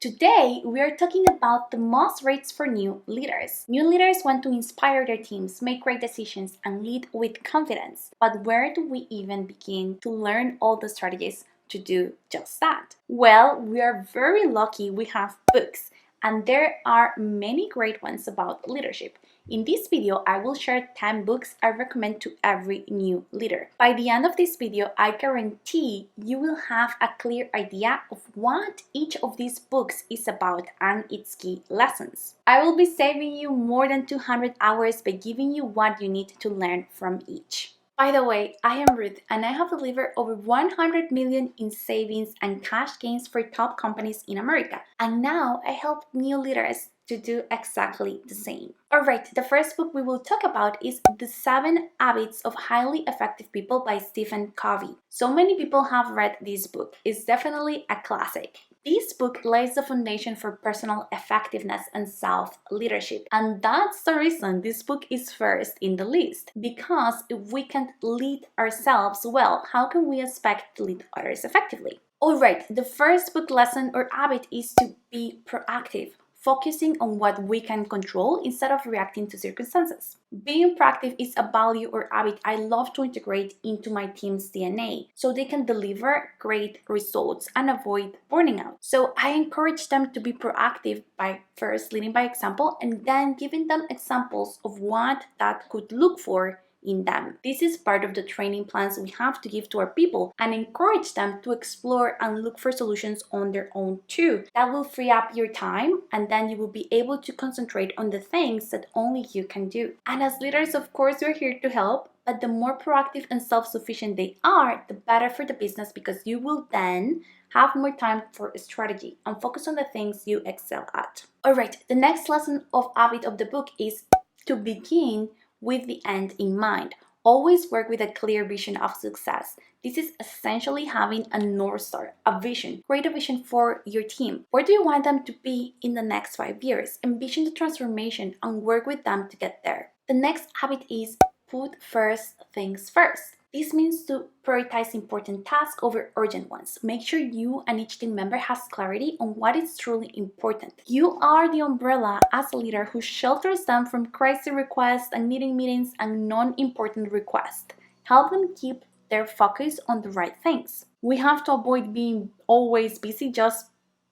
Today, we are talking about the must reads for new leaders. New leaders want to inspire their teams, make great decisions, and lead with confidence. But where do we even begin to learn all the strategies to do just that? Well, we are very lucky we have books, and there are many great ones about leadership. In this video, I will share 10 books I recommend to every new leader. By the end of this video, I guarantee you will have a clear idea of what each of these books is about and its key lessons. I will be saving you more than 200 hours by giving you what you need to learn from each. By the way, I am Ruth and I have delivered over 100 million in savings and cash gains for top companies in America. And now I help new leaders to do exactly the same. Alright, the first book we will talk about is The 7 Habits of Highly Effective People by Stephen Covey. So many people have read this book. It's definitely a classic. This book lays the foundation for personal effectiveness and self-leadership. And that's the reason this book is first in the list. Because if we can't lead ourselves well, how can we expect to lead others effectively? Alright, the first book lesson or habit is to be proactive, focusing on what we can control instead of reacting to circumstances. Being proactive is a value or habit I love to integrate into my team's DNA so they can deliver great results and avoid burning out. So I encourage them to be proactive by first leading by example and then giving them examples of what that could look for in them. This is part of the training plans we have to give to our people and encourage them to explore and look for solutions on their own too. That will free up your time and then you will be able to concentrate on the things that only you can do. And as leaders, of course, we're here to help, but the more proactive and self-sufficient they are, the better for the business because you will then have more time for strategy and focus on the things you excel at. Alright, the next lesson of habit of the book is to begin with the end in mind. Always work with a clear vision of success. This is essentially having a North Star, a vision. Create a vision for your team. Where do you want them to be in the next 5 years? Envision the transformation and work with them to get there. The next habit is put first things first. This means to prioritize important tasks over urgent ones. Make sure you and each team member has clarity on what is truly important. You are the umbrella as a leader who shelters them from crazy requests and meetings and non-important requests. Help them keep their focus on the right things. We have to avoid being always busy just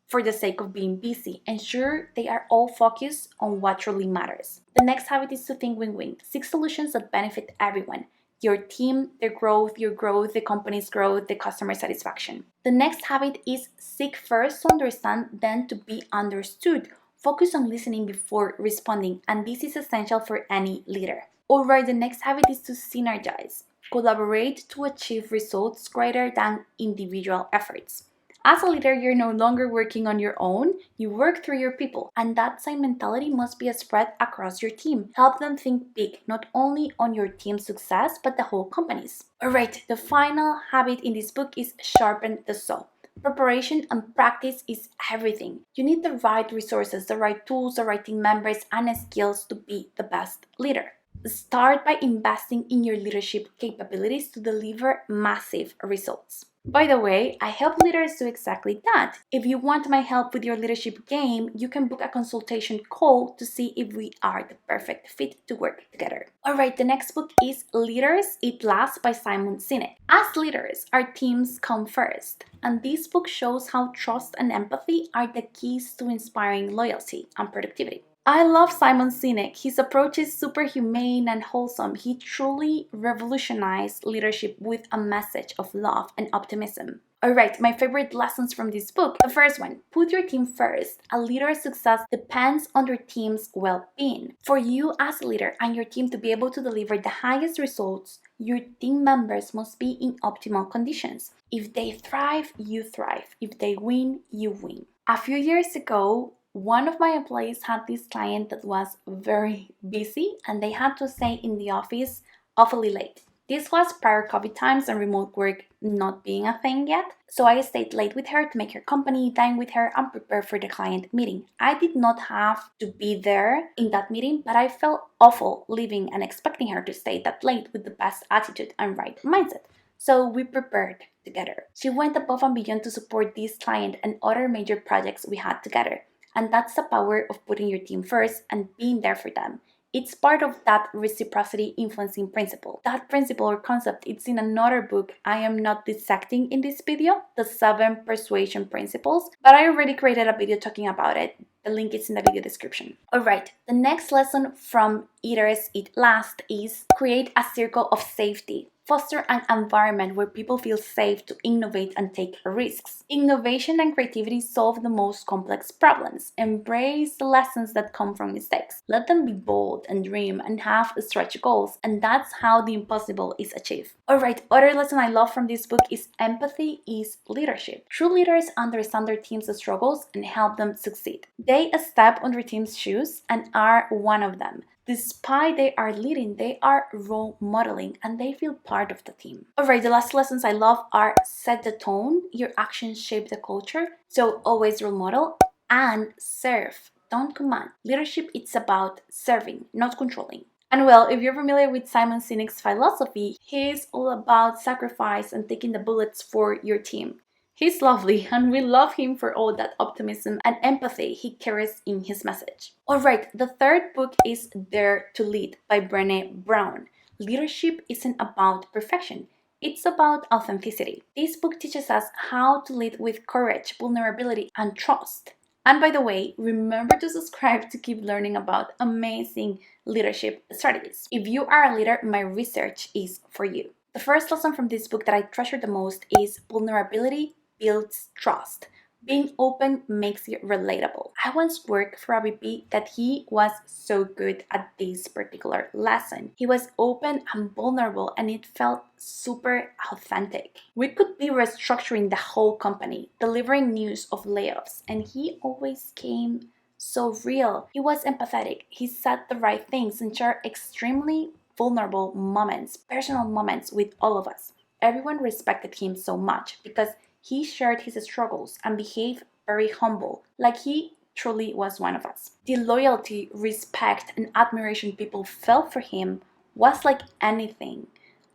for the sake of being busy. Ensure they are all focused on what truly matters. The next habit is to think win-win. Seek solutions that benefit everyone. Your team, their growth, your growth, the company's growth, the customer satisfaction. The next habit is seek first to understand, then to be understood. Focus on listening before responding, and this is essential for any leader. Alright, the next habit is to synergize. Collaborate to achieve results greater than individual efforts. As a leader, you're no longer working on your own, you work through your people, and that same mentality must be spread across your team. Help them think big, not only on your team's success, but the whole company's. Alright, the final habit in this book is sharpen the saw. Preparation and practice is everything. You need the right resources, the right tools, the right team members, and skills to be the best leader. Start by investing in your leadership capabilities to deliver massive results. By the way, I help leaders do exactly that. If you want my help with your leadership game, you can book a consultation call to see if we are the perfect fit to work together. Alright, the next book is Leaders Eat Last by Simon Sinek. As leaders, our teams come first. And this book shows how trust and empathy are the keys to inspiring loyalty and productivity. I love Simon Sinek. His approach is super humane and wholesome. He truly revolutionized leadership with a message of love and optimism. Alright, my favorite lessons from this book. The first one, put your team first. A leader's success depends on their team's well-being. For you as a leader and your team to be able to deliver the highest results, your team members must be in optimal conditions. If they thrive, you thrive. If they win, you win. A few years ago, one of my employees had this client that was very busy and they had to stay in the office awfully late. This was prior COVID times and remote work not being a thing yet. So I stayed late with her to make her company, dine with her, and prepare for the client meeting. I did not have to be there in that meeting, but I felt awful leaving and expecting her to stay that late with the best attitude and right mindset. So we prepared together. She went above and beyond to support this client and other major projects we had together. And that's the power of putting your team first and being there for them. It's part of that reciprocity influencing principle. That principle or concept, it's in another book I am not dissecting in this video, the 7 Persuasion Principles, but I already created a video talking about it. The link is in the video description. Alright, the next lesson from Dearest, Eat Last is create a circle of safety. Foster an environment where people feel safe to innovate and take risks. Innovation and creativity solve the most complex problems. Embrace the lessons that come from mistakes. Let them be bold and dream and have stretch goals, and that's how the impossible is achieved. Alright, other lesson I love from this book is empathy is leadership. True leaders understand their team's struggles and help them succeed. They step on their team's shoes and are one of them. Despite they are leading, they are role modeling and they feel part of the team. Alright, the last lessons I love are set the tone, your actions shape the culture, so always role model, and serve, don't command. Leadership, it's about serving, not controlling. And well, if you're familiar with Simon Sinek's philosophy, he's all about sacrifice and taking the bullets for your team. He's lovely and we love him for all that optimism and empathy he carries in his message. Alright, the third book is Dare to Lead by Brené Brown. Leadership isn't about perfection, it's about authenticity. This book teaches us how to lead with courage, vulnerability, and trust. And by the way, remember to subscribe to keep learning about amazing leadership strategies. If you are a leader, my research is for you. The first lesson from this book that I treasure the most is vulnerability builds trust. Being open makes you relatable. I once worked for a VP that he was so good at this particular lesson. He was open and vulnerable and it felt super authentic. We could be restructuring the whole company, delivering news of layoffs, and he always came so real. He was empathetic. He said the right things and shared extremely vulnerable moments, personal moments with all of us. Everyone respected him so much because he shared his struggles and behaved very humble, like he truly was one of us. The loyalty, respect, and admiration people felt for him was like anything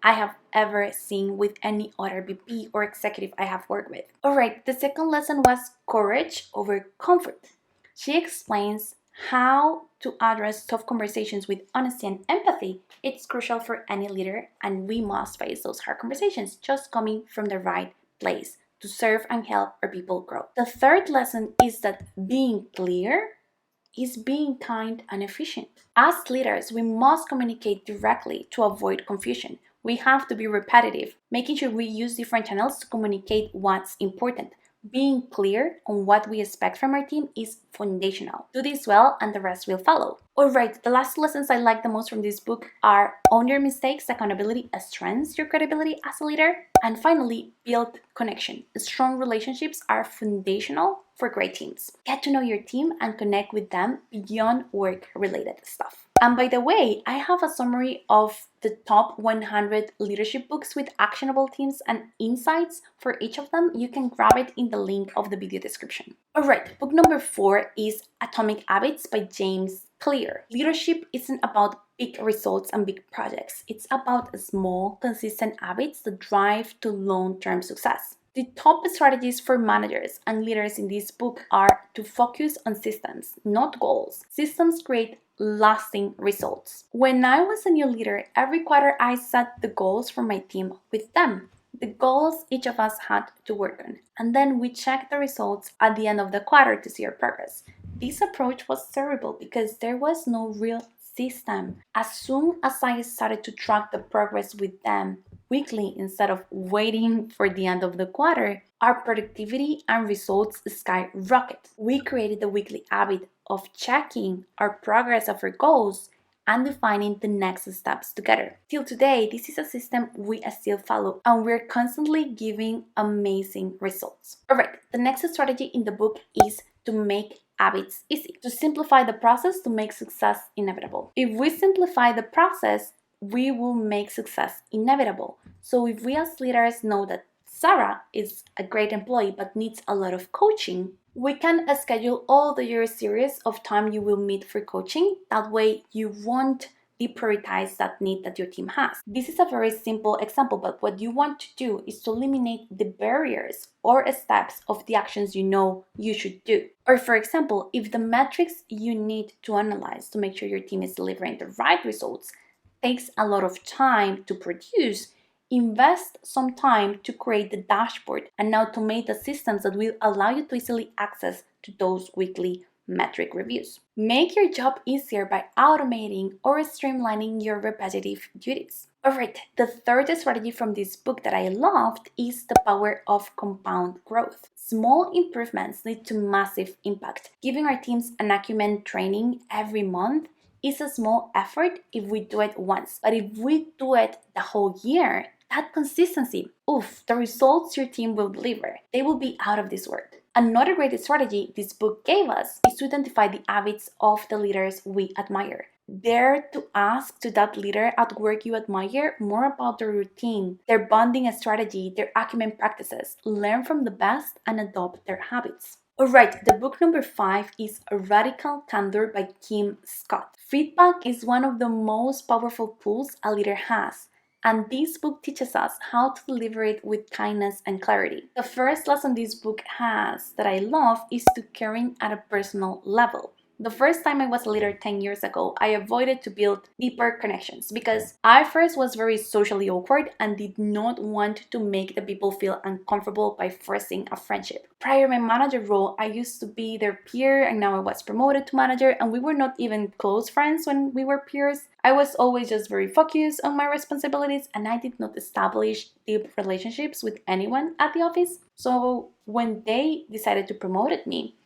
I have ever seen with any other VP or executive I have worked with. Alright, the second lesson was courage over comfort. She explains how to address tough conversations with honesty and empathy. It's crucial for any leader, and we must face those hard conversations just coming from the right place to serve and help our people grow. The third lesson is that being clear is being kind and efficient. As leaders, we must communicate directly to avoid confusion. We have to be repetitive, making sure we use different channels to communicate what's important. Being clear on what we expect from our team is foundational. Do this well and the rest will follow. Alright, the last lessons I like the most from this book are own your mistakes, accountability strengthens your credibility as a leader, and finally, build connection. Strong relationships are foundational for great teams. Get to know your team and connect with them beyond work-related stuff. And by the way, I have a summary of the top 100 leadership books with actionable themes and insights for each of them. You can grab it in the link of the video description. Alright, book number 4 is Atomic Habits by James Clear. Leadership isn't about big results and big projects. It's about small, consistent habits that drive to long-term success. The top strategies for managers and leaders in this book are to focus on systems, not goals. Systems create lasting results. When I was a new leader, every quarter I set the goals for my team with them. The goals each of us had to work on. And then we checked the results at the end of the quarter to see our progress. This approach was terrible because there was no real system. As soon as I started to track the progress with them weekly instead of waiting for the end of the quarter, our productivity and results skyrocketed. We created the weekly habit of checking our progress of our goals and defining the next steps together. Till today, this is a system we still follow and we're constantly giving amazing results. Alright, the next strategy in the book is to make habits easy. To simplify the process to make success inevitable. If we simplify the process, we will make success inevitable. So if we as leaders know that Sarah is a great employee but needs a lot of coaching, we can schedule all the year series of time you will meet for coaching. That way you won't deprioritize that need that your team has. This is a very simple example, but what you want to do is to eliminate the barriers or steps of the actions you know you should do. Or for example, if the metrics you need to analyze to make sure your team is delivering the right results takes a lot of time to produce, invest some time to create the dashboard and automate the systems that will allow you to easily access to those weekly metric reviews. Make your job easier by automating or streamlining your repetitive duties. Alright, the third strategy from this book that I loved is the power of compound growth. Small improvements lead to massive impact. Giving our teams an acumen training every month is a small effort if we do it once, but if we do it the whole year, that consistency, the results your team will deliver, they will be out of this world. Another great strategy this book gave us is to identify the habits of the leaders we admire. Dare to ask to that leader at work you admire more about their routine, their bonding strategy, their acumen practices. Learn from the best and adopt their habits. Alright, the book number 5 is Radical Candor by Kim Scott. Feedback is one of the most powerful tools a leader has, and this book teaches us how to deliver it with kindness and clarity. The first lesson this book has that I love is to caring at a personal level. The first time I was a leader 10 years ago, I avoided to build deeper connections because I first was very socially awkward and did not want to make the people feel uncomfortable by forcing a friendship. Prior to my manager role, I used to be their peer and now I was promoted to manager and we were not even close friends when we were peers. I was always just very focused on my responsibilities and I did not establish deep relationships with anyone at the office. So when they decided to promote me,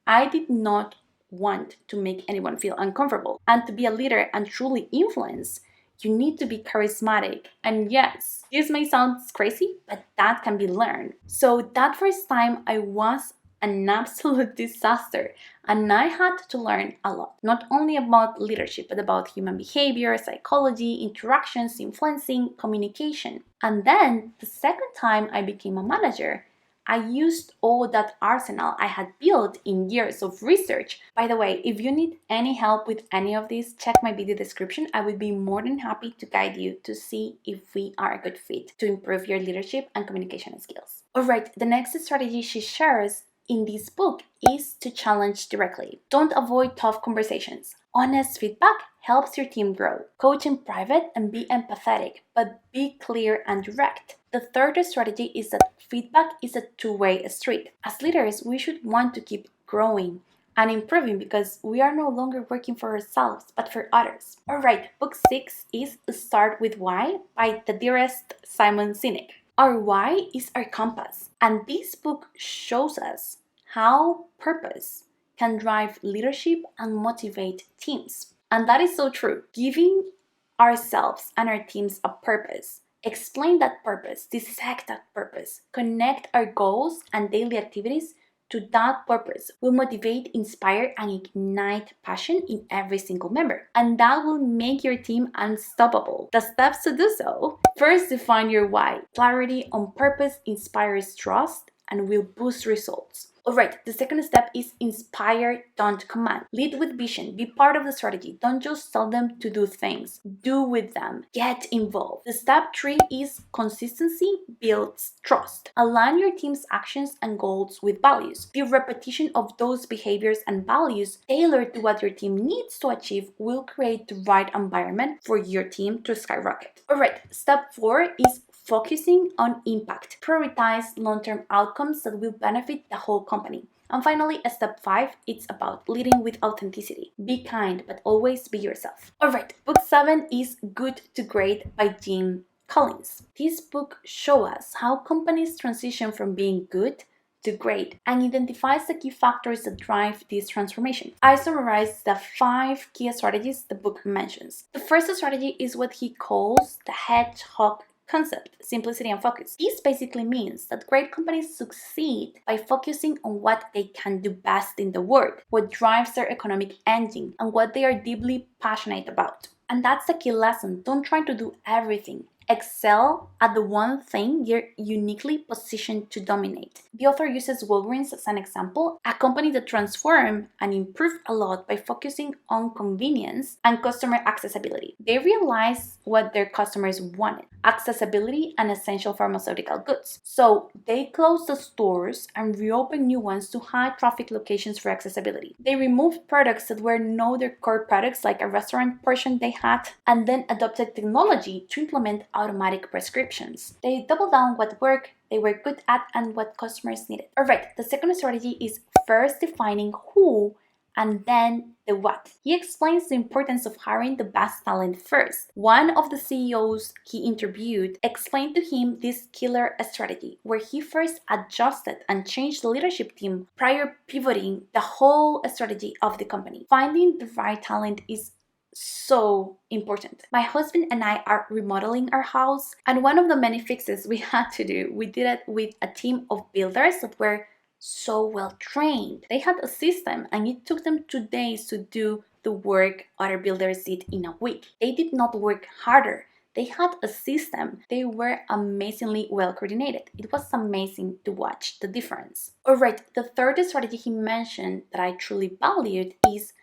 I did not want to make anyone feel uncomfortable. And to be a leader and truly influence, you need to be charismatic. And yes, this may sound crazy, but that can be learned. So that first time I was an absolute disaster and I had to learn a lot, not only about leadership, but about human behavior, psychology, interactions, influencing, communication. And then the second time I became a manager, I used all that arsenal I had built in years of research. By the way, if you need any help with any of this, check my video description. I would be more than happy to guide you to see if we are a good fit to improve your leadership and communication skills. Alright, the next strategy she shares in this book is to challenge directly. Don't avoid tough conversations. Honest feedback helps your team grow. Coach in private and be empathetic, but be clear and direct. The third strategy is that feedback is a two-way street. As leaders, we should want to keep growing and improving because we are no longer working for ourselves, but for others. Alright, book 6 is Start With Why by the dearest Simon Sinek. Our why is our compass, and this book shows us how purpose can drive leadership and motivate teams. And that is so true. Giving ourselves and our teams a purpose, explain that purpose, dissect that purpose, connect our goals and daily activities to that purpose will motivate, inspire, and ignite passion in every single member. And that will make your team unstoppable. The steps to do so: first, define your why. Clarity on purpose inspires trust and will boost results. Alright, the second step is inspire, don't command. Lead with vision, be part of the strategy. Don't just tell them to do things, do with them, get involved. The step 3 is consistency builds trust. Align your team's actions and goals with values. The repetition of those behaviors and values tailored to what your team needs to achieve will create the right environment for your team to skyrocket. Alright, step 4 is focusing on impact. Prioritize long-term outcomes that will benefit the whole company. And finally, step 5, it's about leading with authenticity. Be kind, but always be yourself. Alright, book 7 is Good to Great by Jim Collins. This book shows us how companies transition from being good to great and identifies the key factors that drive this transformation. I summarized the 5 key strategies the book mentions. The first strategy is what he calls the hedgehog concept, simplicity and focus. This basically means that great companies succeed by focusing on what they can do best in the world, what drives their economic engine, and what they are deeply passionate about. And that's the key lesson. Don't try to do everything Excel at the one thing you're uniquely positioned to dominate. The author uses Walgreens as an example, a company that transformed and improved a lot by focusing on convenience and customer accessibility. They realized what their customers wanted: accessibility and essential pharmaceutical goods. So they closed the stores and reopened new ones to high traffic locations for accessibility. They removed products that were not their core products, like a restaurant portion they had, and then adopted technology to implement automatic prescriptions. They doubled down what worked, they were good at, and what customers needed. Alright, the second strategy is first defining who and then the what. He explains the importance of hiring the best talent first. One of the CEOs he interviewed explained to him this killer strategy, where he first adjusted and changed the leadership team prior pivoting the whole strategy of the company. Finding the right talent is so important. My husband and I are remodeling our house, and one of the many fixes we had to do, we did it with a team of builders that were so well trained. They had a system, and it took them 2 days to do the work other builders did in a week. They did not work harder. They had a system. They were amazingly well coordinated. It was amazing to watch the difference. Alright, the third strategy he mentioned that I truly valued is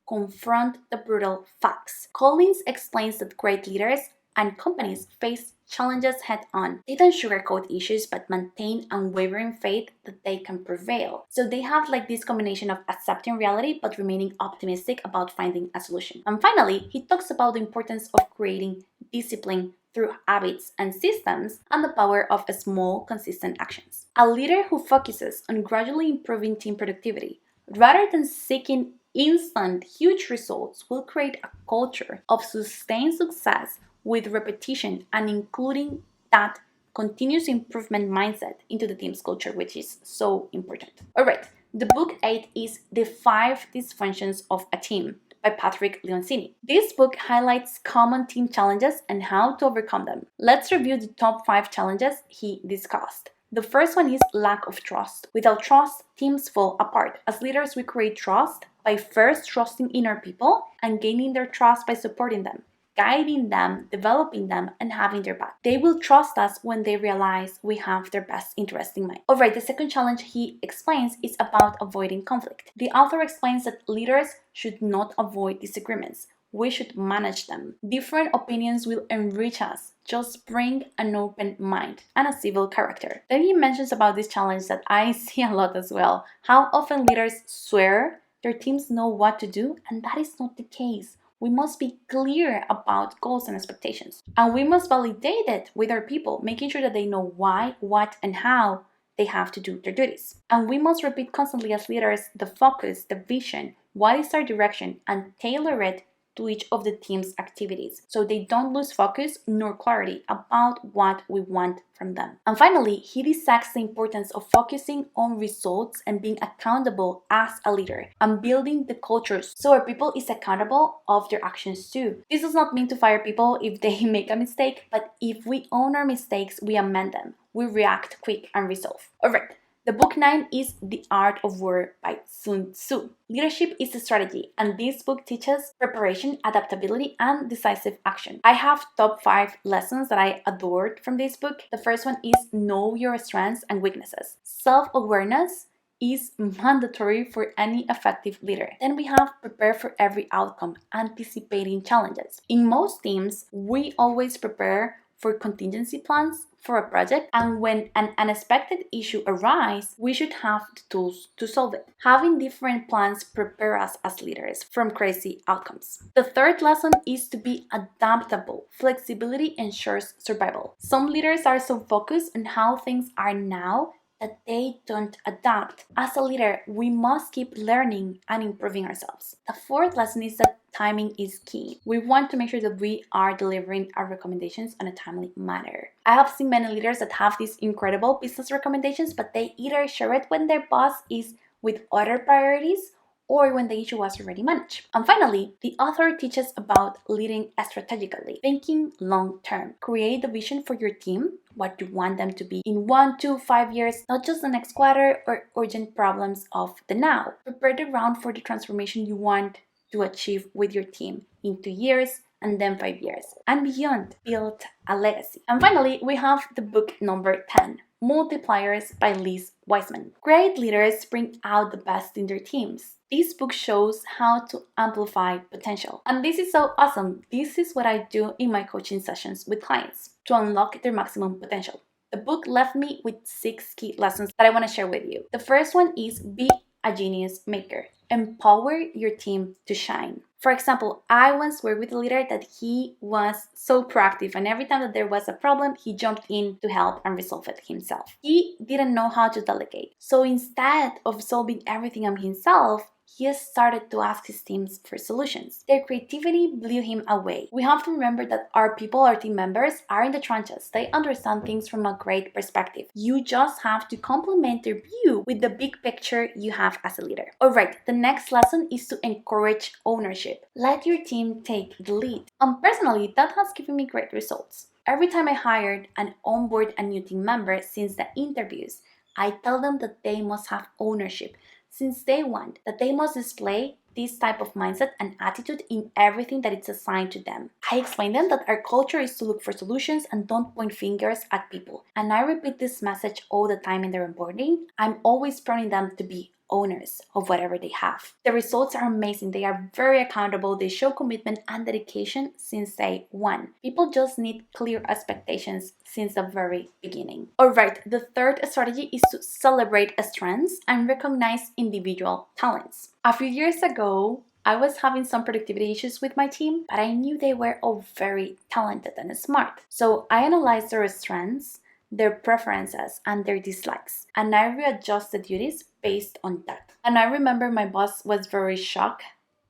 confront the brutal facts. Collins explains that great leaders and companies face challenges head-on. They don't sugarcoat issues but maintain unwavering faith that they can prevail. So they have like this combination of accepting reality but remaining optimistic about finding a solution. And finally, he talks about the importance of creating discipline through habits and systems, and the power of small, consistent actions. A leader who focuses on gradually improving team productivity rather than seeking instant, huge results will create a culture of sustained success with repetition and including that continuous improvement mindset into the team's culture, which is so important. Alright, the book 8 is The 5 Dysfunctions of a Team by Patrick Lencioni. This book highlights common team challenges and how to overcome them. Let's review the top 5 challenges he discussed. The first one is lack of trust. Without trust, teams fall apart. As leaders, we create trust by first trusting in our people and gaining their trust by supporting them, guiding them, developing them, and having their back. They will trust us when they realize we have their best interest in mind. Alright, the second challenge he explains is about avoiding conflict. The author explains that leaders should not avoid disagreements. We should manage them. Different opinions will enrich us. Just bring an open mind and a civil character. Then he mentions about this challenge that I see a lot as well. How often leaders swear their teams know what to do, and that is not the case. We must be clear about goals and expectations. And we must validate it with our people, making sure that they know why, what, and how they have to do their duties. And we must repeat constantly as leaders the focus, the vision, what is our direction, and tailor it to each of the team's activities so they don't lose focus nor clarity about what we want from them. And finally, he dissects the importance of focusing on results and being accountable as a leader and building the culture so our people is accountable of their actions too. This does not mean to fire people if they make a mistake, but if we own our mistakes, we amend them. We react quick and resolve. Alright. The book 9 is The Art of War by Sun Tzu. Leadership is a strategy, and this book teaches preparation, adaptability, and decisive action. I have top 5 lessons that I adored from this book. The first one is know your strengths and weaknesses. Self-awareness is mandatory for any effective leader. Then we have prepare for every outcome, anticipating challenges. In most teams, we always prepare for contingency plans for a project, and when an unexpected issue arises, we should have the tools to solve it. Having different plans prepare us as leaders from crazy outcomes. The third lesson is to be adaptable. Flexibility ensures survival. Some leaders are so focused on how things are now that they don't adapt. As a leader, we must keep learning and improving ourselves. The fourth lesson is that timing is key. We want to make sure that we are delivering our recommendations in a timely manner. I have seen many leaders that have these incredible business recommendations, but they either share it when their boss is with other priorities or when the issue was already managed. And finally, the author teaches about leading strategically, thinking long term. Create the vision for your team, what you want them to be in 1, 2, 5 years, not just the next quarter or urgent problems of the now. Prepare the ground for the transformation you want to achieve with your team in 2 years and then 5 years, and beyond, build a legacy. And finally, we have the book number 10, Multipliers by Liz Wiseman. Great leaders bring out the best in their teams. This book shows how to amplify potential. And this is so awesome. This is what I do in my coaching sessions with clients to unlock their maximum potential. The book left me with 6 key lessons that I want to share with you. The first one is be a genius maker. Empower your team to shine. For example, I once worked with a leader that he was so proactive, and every time that there was a problem, he jumped in to help and resolve it himself. He didn't know how to delegate. So instead of solving everything on himself, he started to ask his teams for solutions. Their creativity blew him away. We have to remember that our people, our team members, are in the trenches. They understand things from a great perspective. You just have to complement their view with the big picture you have as a leader. Alright, the next lesson is to encourage ownership. Let your team take the lead. Personally, that has given me great results. Every time I hired and onboard a new team member since the interviews, I tell them that they must have ownership since day one, that they must display this type of mindset and attitude in everything that is assigned to them. I explain them that our culture is to look for solutions and don't point fingers at people. And I repeat this message all the time in their onboarding. I'm always prompting them to be owners of whatever they have. The results are amazing. They are very accountable. They show commitment and dedication since day one. People just need clear expectations since the very beginning. Alright, the third strategy is to celebrate strengths and recognize individual talents. A few years ago, I was having some productivity issues with my team, but I knew they were all very talented and smart. So I analyzed their strengths, their preferences, and their dislikes, and I readjusted duties based on that. And I remember my boss was very shocked,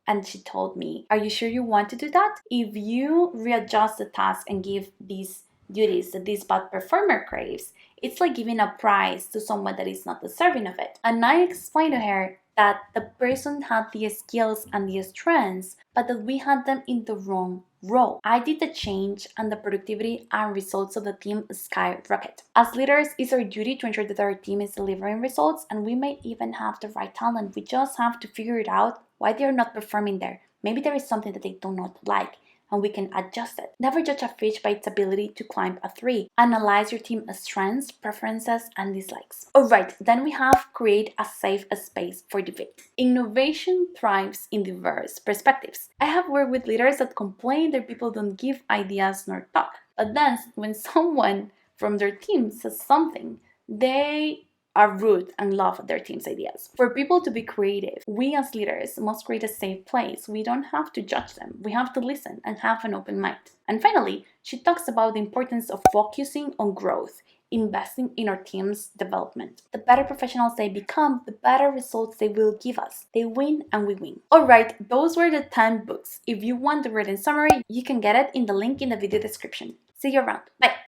and she told me, "Are you sure you want to do that? If you readjust the task and give these duties that this bad performer craves, it's like giving a prize to someone that is not deserving of it." And I explained to her that the person had the skills and the strengths, but that we had them in the wrong role. I did the change, and the productivity and results of the team skyrocket. As leaders, it's our duty to ensure that our team is delivering results, and we may even have the right talent. We just have to figure it out why they are not performing there. Maybe there is something that they do not like, and we can adjust it. Never judge a fish by its ability to climb a tree. Analyze your team's strengths, preferences, and dislikes. Alright, then we have create a safe space for debate. Innovation thrives in diverse perspectives. I have worked with leaders that complain that people don't give ideas nor talk. But then, when someone from their team says something, they are rude and love their team's ideas. For people to be creative, we as leaders must create a safe place. We don't have to judge them. We have to listen and have an open mind. And finally, she talks about the importance of focusing on growth, investing in our team's development. The better professionals they become, the better results they will give us. They win and we win. Alright, those were the 10 books. If you want the written summary, you can get it in the link in the video description. See you around. Bye!